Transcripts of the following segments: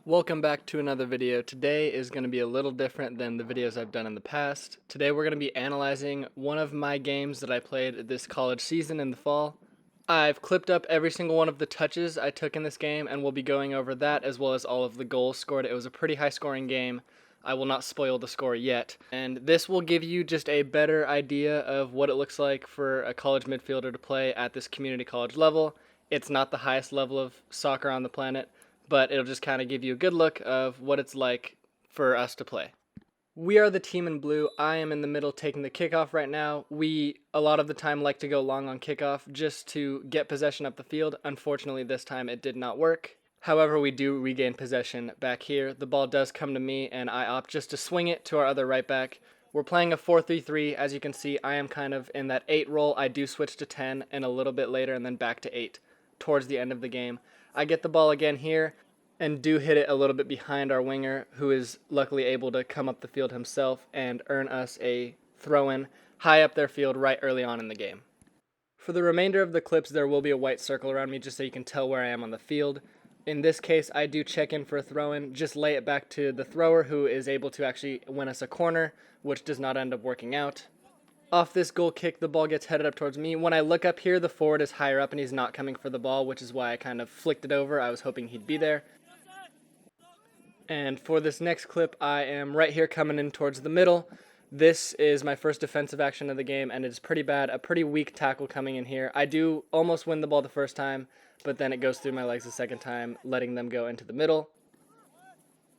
Welcome back to another video. Today is going to be a little different than the videos I've done in the past. Today we're going to be analyzing one of my games that I played this college season in the fall. I've clipped up every single one of the touches I took in this game, and we'll be going over that as well as all of the goals scored. It was a pretty high scoring game. I will not spoil the score yet. And this will give you just a better idea of what it looks like for a college midfielder to play at this community college level. It's not the highest level of soccer on the planet, but it'll just kind of give you a good look of what it's like for us to play. We are the team in blue. I am in the middle taking the kickoff right now. We, a lot of the time, like to go long on kickoff just to get possession up the field. Unfortunately, this time it did not work. However, we do regain possession back here. The ball does come to me, and I opt just to swing it to our other right back. We're playing a 4-3-3. As you can see, I am kind of in that 8 role. I do switch to 10 and a little bit later and then back to 8 towards the end of the game. I get the ball again here and do hit it a little bit behind our winger, who is luckily able to come up the field himself and earn us a throw-in high up their field right early on in the game. For the remainder of the clips, there will be a white circle around me just so you can tell where I am on the field. In this case, I do check in for a throw-in, just lay it back to the thrower, who is able to actually win us a corner, which does not end up working out. Off this goal kick, the ball gets headed up towards me. When I look up here, the forward is higher up and he's not coming for the ball, which is why I kind of flicked it over. I was hoping he'd be there. And for this next clip, I am right here coming in towards the middle. This is my first defensive action of the game, and it's pretty bad. A pretty weak tackle coming in here. I do almost win the ball the first time, but then it goes through my legs the second time, letting them go into the middle.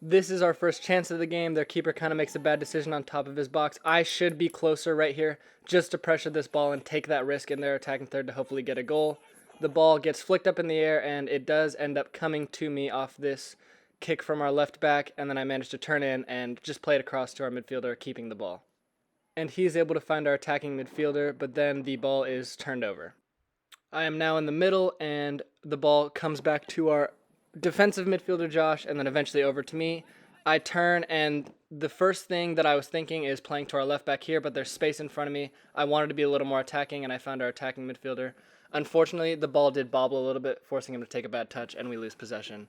This is our first chance of the game. Their keeper kind of makes a bad decision on top of his box. I should be closer right here just to pressure this ball and take that risk in their attacking third to hopefully get a goal. The ball gets flicked up in the air, and it does end up coming to me off this kick from our left back, and then I managed to turn in and just play it across to our midfielder, keeping the ball. And he's able to find our attacking midfielder, but then the ball is turned over. I am now in the middle, and the ball comes back to our defensive midfielder, Josh, and then eventually over to me. I turn, and the first thing that I was thinking is playing to our left back here, but there's space in front of me. I wanted to be a little more attacking, and I found our attacking midfielder. Unfortunately, the ball did bobble a little bit, forcing him to take a bad touch, and we lose possession.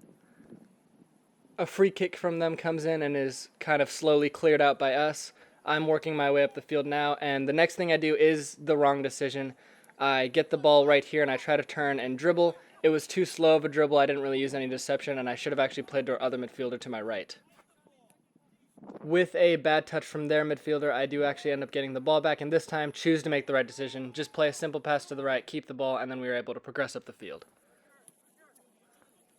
A free kick from them comes in and is kind of slowly cleared out by us. I'm working my way up the field now, and the next thing I do is the wrong decision. I get the ball right here, and I try to turn and dribble. It was too slow of a dribble. I didn't really use any deception, and I should have actually played to our other midfielder to my right. With a bad touch from their midfielder, I do actually end up getting the ball back, and this time choose to make the right decision. Just play a simple pass to the right, keep the ball, and then we were able to progress up the field.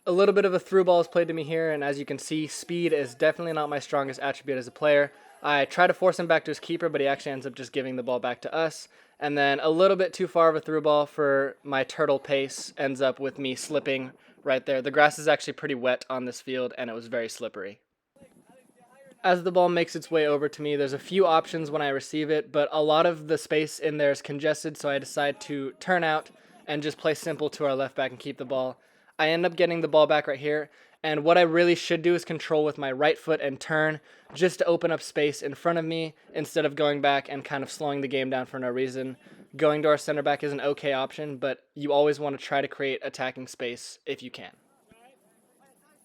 A little bit of a through ball is played to me here, and as you can see, speed is definitely not my strongest attribute as a player. I try to force him back to his keeper, but he actually ends up just giving the ball back to us. And then a little bit too far of a through ball for my turtle pace ends up with me slipping right there. The grass is actually pretty wet on this field, and it was very slippery. As the ball makes its way over to me, there's a few options when I receive it, but a lot of the space in there is congested, so I decide to turn out and just play simple to our left back and keep the ball. I end up getting the ball back right here, and what I really should do is control with my right foot and turn just to open up space in front of me instead of going back and kind of slowing the game down for no reason. Going to our center back is an okay option, but you always want to try to create attacking space if you can.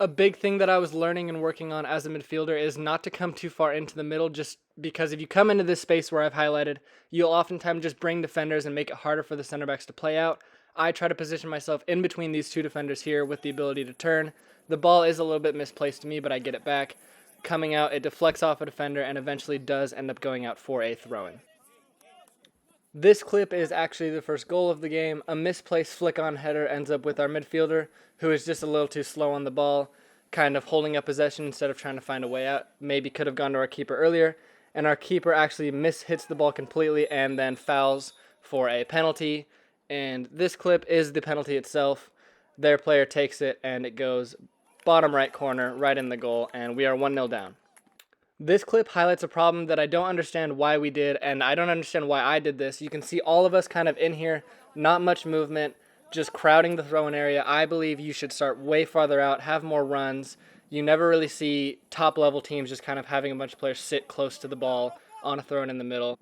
A big thing that I was learning and working on as a midfielder is not to come too far into the middle, just because if you come into this space where I've highlighted, you'll oftentimes just bring defenders and make it harder for the center backs to play out. I try to position myself in between these two defenders here with the ability to turn. The ball is a little bit misplaced to me, but I get it back. Coming out, it deflects off a defender and eventually does end up going out for a throw-in. This clip is actually the first goal of the game. A misplaced flick-on header ends up with our midfielder, who is just a little too slow on the ball, kind of holding up possession instead of trying to find a way out. Maybe could have gone to our keeper earlier, and our keeper actually hits the ball completely and then fouls for a penalty. And this clip is the penalty itself. Their player takes it, and it goes bottom right corner, right in the goal, and we are 1-0 down. This clip highlights a problem that I don't understand why we did, and I don't understand why I did this. You can see all of us kind of in here, not much movement, just crowding the throw-in area. I believe you should start way farther out, have more runs. You never really see top-level teams just kind of having a bunch of players sit close to the ball on a throw-in in the middle.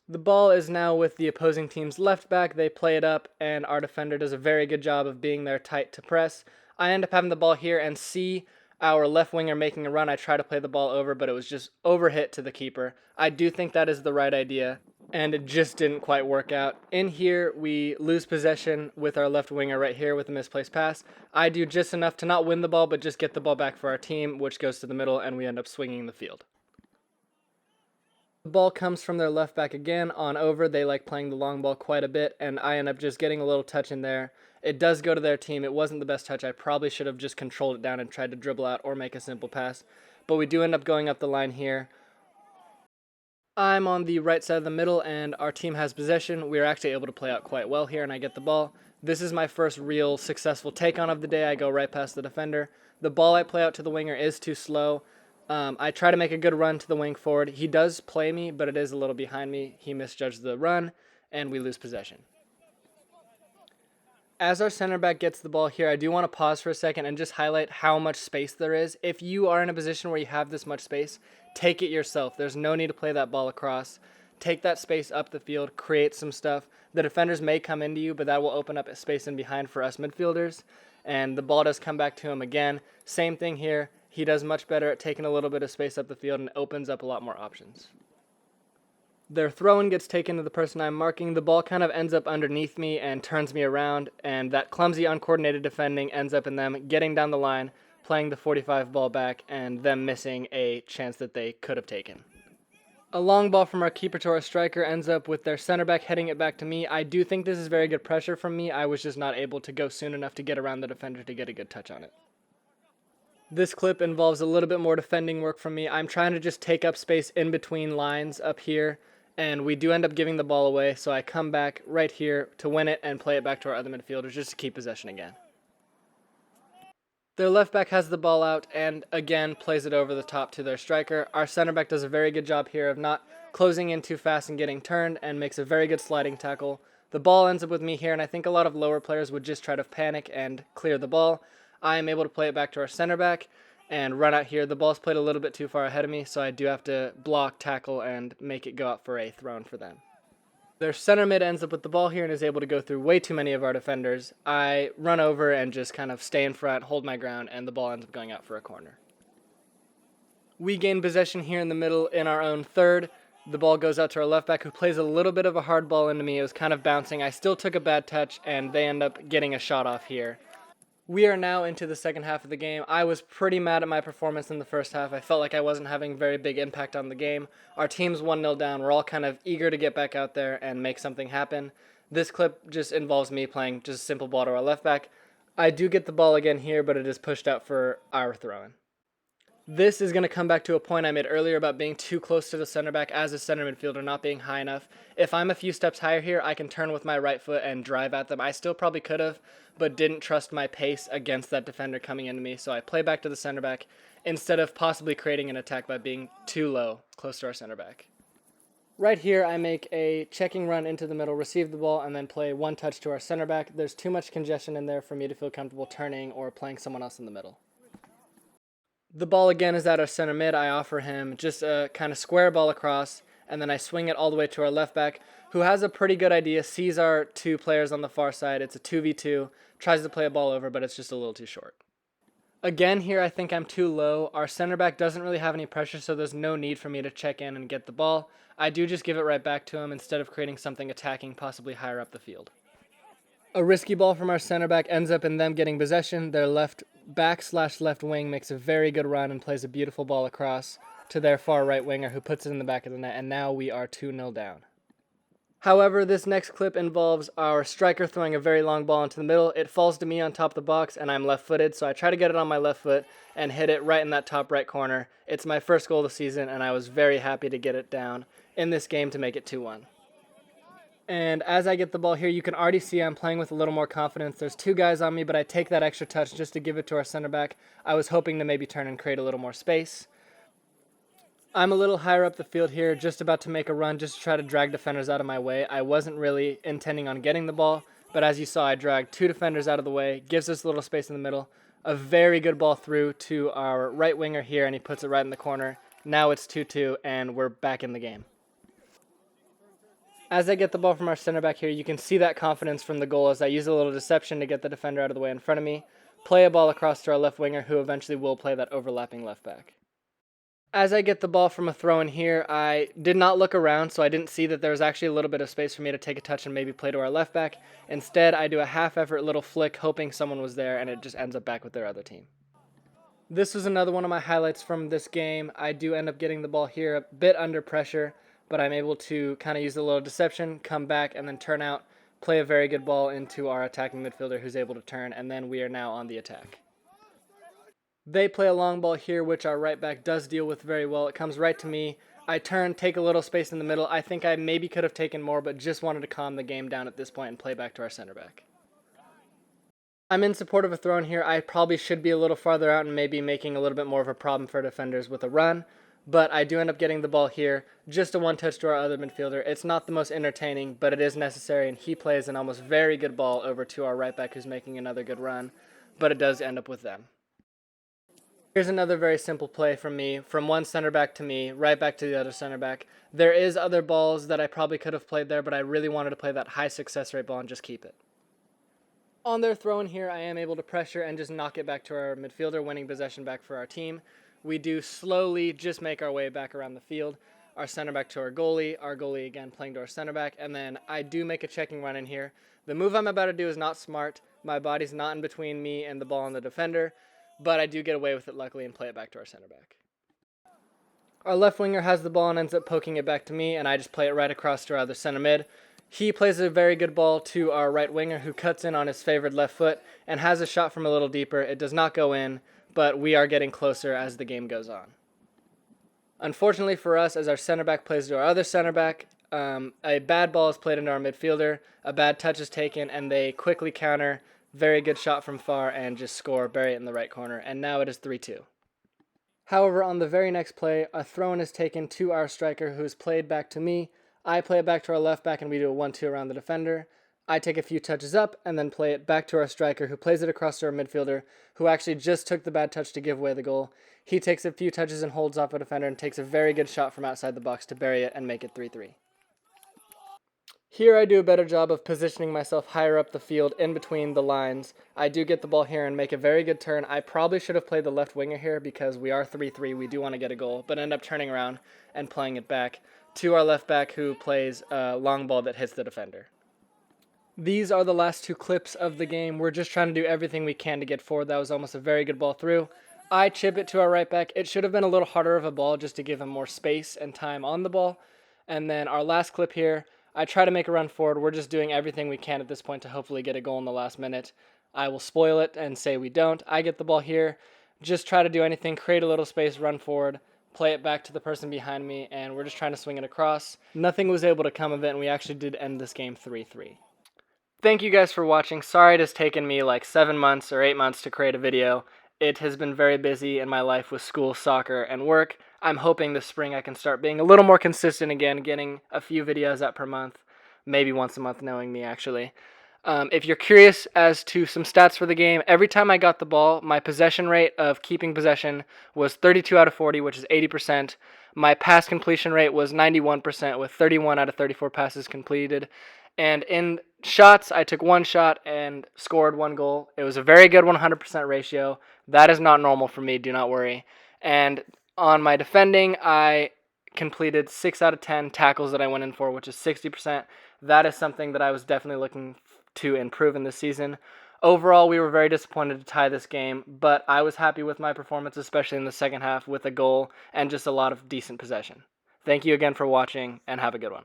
The ball is now with the opposing team's left back. They play it up, and our defender does a very good job of being there tight to press. I end up having the ball here, and see, our left winger making a run, I try to play the ball over, but it was just overhit to the keeper. I do think that is the right idea, and it just didn't quite work out. In here, we lose possession with our left winger right here with a misplaced pass. I do just enough to not win the ball, but just get the ball back for our team, which goes to the middle, and we end up swinging the field. The ball comes from their left back again on over. They like playing the long ball quite a bit, and I end up just getting a little touch in there. It does go to their team. It wasn't the best touch. I probably should have just controlled it down and tried to dribble out or make a simple pass, but we do end up going up the line here. I'm on the right side of the middle, and our team has possession. We are actually able to play out quite well here, and I get the ball. This is my first real successful take-on of the day. I go right past the defender. The ball I play out to the winger is too slow. I try to make a good run to the wing forward. He does play me, but it is a little behind me. He misjudged the run, and we lose possession. As our center back gets the ball here, I do want to pause for a second and just highlight how much space there is. If you are in a position where you have this much space, take it yourself. There's no need to play that ball across. Take that space up the field, create some stuff. The defenders may come into you, but that will open up a space in behind for us midfielders. And the ball does come back to him again. Same thing here. He does much better at taking a little bit of space up the field and opens up a lot more options. Their throw-in gets taken to the person I'm marking. The ball kind of ends up underneath me and turns me around, and that clumsy, uncoordinated defending ends up in them getting down the line, playing the 45 ball back, and them missing a chance that they could have taken. A long ball from our keeper to our striker ends up with their center back heading it back to me. I do think this is very good pressure from me. I was just not able to go soon enough to get around the defender to get a good touch on it. This clip involves a little bit more defending work from me. I'm trying to just take up space in between lines up here, and we do end up giving the ball away, so I come back right here to win it and play it back to our other midfielders just to keep possession again. Their left back has the ball out and again plays it over the top to their striker. Our center back does a very good job here of not closing in too fast and getting turned, and makes a very good sliding tackle. The ball ends up with me here, and I think a lot of lower players would just try to panic and clear the ball. I am able to play it back to our center back and run out here. The ball's played a little bit too far ahead of me, so I do have to block, tackle, and make it go out for a throw-in for them. Their center mid ends up with the ball here and is able to go through way too many of our defenders. I run over and just kind of stay in front, hold my ground, and the ball ends up going out for a corner. We gain possession here in the middle in our own third. The ball goes out to our left back, who plays a little bit of a hard ball into me. It was kind of bouncing. I still took a bad touch, and they end up getting a shot off here. We are now into the second half of the game. I was pretty mad at my performance in the first half. I felt like I wasn't having very big impact on the game. Our team's 1-0 down. We're all kind of eager to get back out there and make something happen. This clip just involves me playing just a simple ball to our left back. I do get the ball again here, but it is pushed out for our throw-in. This is going to come back to a point I made earlier about being too close to the center back as a center midfielder, not being high enough. If I'm a few steps higher here, I can turn with my right foot and drive at them. I still probably could have, but didn't trust my pace against that defender coming into me, so I play back to the center back instead of possibly creating an attack by being too low, close to our center back. Right here, I make a checking run into the middle, receive the ball, and then play one touch to our center back. There's too much congestion in there for me to feel comfortable turning or playing someone else in the middle. The ball again is at our center mid. I offer him just a kind of square ball across, and then I swing it all the way to our left back, who has a pretty good idea, sees our two players on the far side. It's a 2v2, tries to play a ball over, but it's just a little too short. Again, here I think I'm too low. Our center back doesn't really have any pressure, so there's no need for me to check in and get the ball. I do just give it right back to him instead of creating something attacking, possibly higher up the field. A risky ball from our center back ends up in them getting possession. Their left back / left wing makes a very good run and plays a beautiful ball across to their far right winger, who puts it in the back of the net, and now we are 2-0 down. However, this next clip involves our striker throwing a very long ball into the middle. It falls to me on top of the box, and I'm left-footed, so I try to get it on my left foot and hit it right in that top right corner. It's my first goal of the season, and I was very happy to get it down in this game to make it 2-1. And as I get the ball here, you can already see I'm playing with a little more confidence. There's two guys on me, but I take that extra touch just to give it to our center back. I was hoping to maybe turn and create a little more space. I'm a little higher up the field here, just about to make a run just to try to drag defenders out of my way. I wasn't really intending on getting the ball, but as you saw, I dragged two defenders out of the way, gives us a little space in the middle. A very good ball through to our right winger here, and he puts it right in the corner. Now it's 2-2, and we're back in the game. As I get the ball from our center back here, you can see that confidence from the goal as I use a little deception to get the defender out of the way in front of me. play a ball across to our left winger, who eventually will play that overlapping left back. As I get the ball from a throw in here, I did not look around, so I didn't see that there was actually a little bit of space for me to take a touch and maybe play to our left back. Instead, I do a half-effort little flick, hoping someone was there, and it just ends up back with their other team. This was another one of my highlights from this game. I do end up getting the ball here a bit under pressure, but I'm able to kind of use a little deception, come back, and then turn out, play a very good ball into our attacking midfielder who's able to turn, and then we are now on the attack. They play a long ball here, which our right back does deal with very well. It comes right to me. I turn, take a little space in the middle. I think I maybe could have taken more, but just wanted to calm the game down at this point and play back to our center back. I'm in support of a throw in here. I probably should be a little farther out and maybe making a little bit more of a problem for defenders with a run, but I do end up getting the ball here. Just a one-touch to our other midfielder. It's not the most entertaining, but it is necessary, and he plays an almost very good ball over to our right back who's making another good run, but it does end up with them. Here's another very simple play from me, from one center back to me, right back to the other center back. There is other balls that I probably could have played there, but I really wanted to play that high success rate ball and just keep it. On their throw in here, I am able to pressure and just knock it back to our midfielder, winning possession back for our team. We do slowly just make our way back around the field. Our center back to our goalie again playing to our center back, and then I do make a checking run in here. The move I'm about to do is not smart. My body's not in between me and the ball and the defender, but I do get away with it luckily and play it back to our center back. Our left winger has the ball and ends up poking it back to me, and I just play it right across to our other center mid. He plays a very good ball to our right winger, who cuts in on his favored left foot and has a shot from a little deeper. It does not go in, but we are getting closer as the game goes on. Unfortunately for us, as our center back plays to our other center back, a bad ball is played into our midfielder, a bad touch is taken, and they quickly counter. Very good shot from far and just score, bury it in the right corner, and now it is 3-2. However, on the very next play, a throw-in is taken to our striker, who is played back to me. I play it back to our left back, and we do a 1-2 around the defender. I take a few touches up and then play it back to our striker, who plays it across to our midfielder, who actually just took the bad touch to give away the goal. He takes a few touches and holds off a defender and takes a very good shot from outside the box to bury it and make it 3-3. Here I do a better job of positioning myself higher up the field in between the lines. I do get the ball here and make a very good turn. I probably should have played the left winger here because we are 3-3. We do want to get a goal, but end up turning around and playing it back to our left back, who plays a long ball that hits the defender. These are the last two clips of the game. We're just trying to do everything we can to get forward. That was almost a very good ball through. I chip it to our right back. It should have been a little harder of a ball just to give him more space and time on the ball. And then our last clip here, I try to make a run forward. We're just doing everything we can at this point to hopefully get a goal in the last minute. I will spoil it and say we don't. I get the ball here, just try to do anything, create a little space, run forward, play it back to the person behind me, and we're just trying to swing it across. Nothing was able to come of it, and we actually did end this game 3-3. Thank you guys for watching. Sorry it has taken me like 7 months or 8 months to create a video. It has been very busy in my life with school, soccer, and work. I'm hoping this spring I can start being a little more consistent again, getting a few videos out per month, maybe once a month, knowing me actually. If you're curious as to some stats for the game, every time I got the ball, my possession rate of keeping possession was 32 out of 40, which is 80%. My pass completion rate was 91%, with 31 out of 34 passes completed. And in shots, I took one shot and scored one goal. It was a very good 100% ratio. That is not normal for me, do not worry. And on my defending, I completed 6 out of 10 tackles that I went in for, which is 60%. That is something that I was definitely looking to improve in this season. Overall, we were very disappointed to tie this game, but I was happy with my performance, especially in the second half, with a goal and just a lot of decent possession. Thank you again for watching, and have a good one.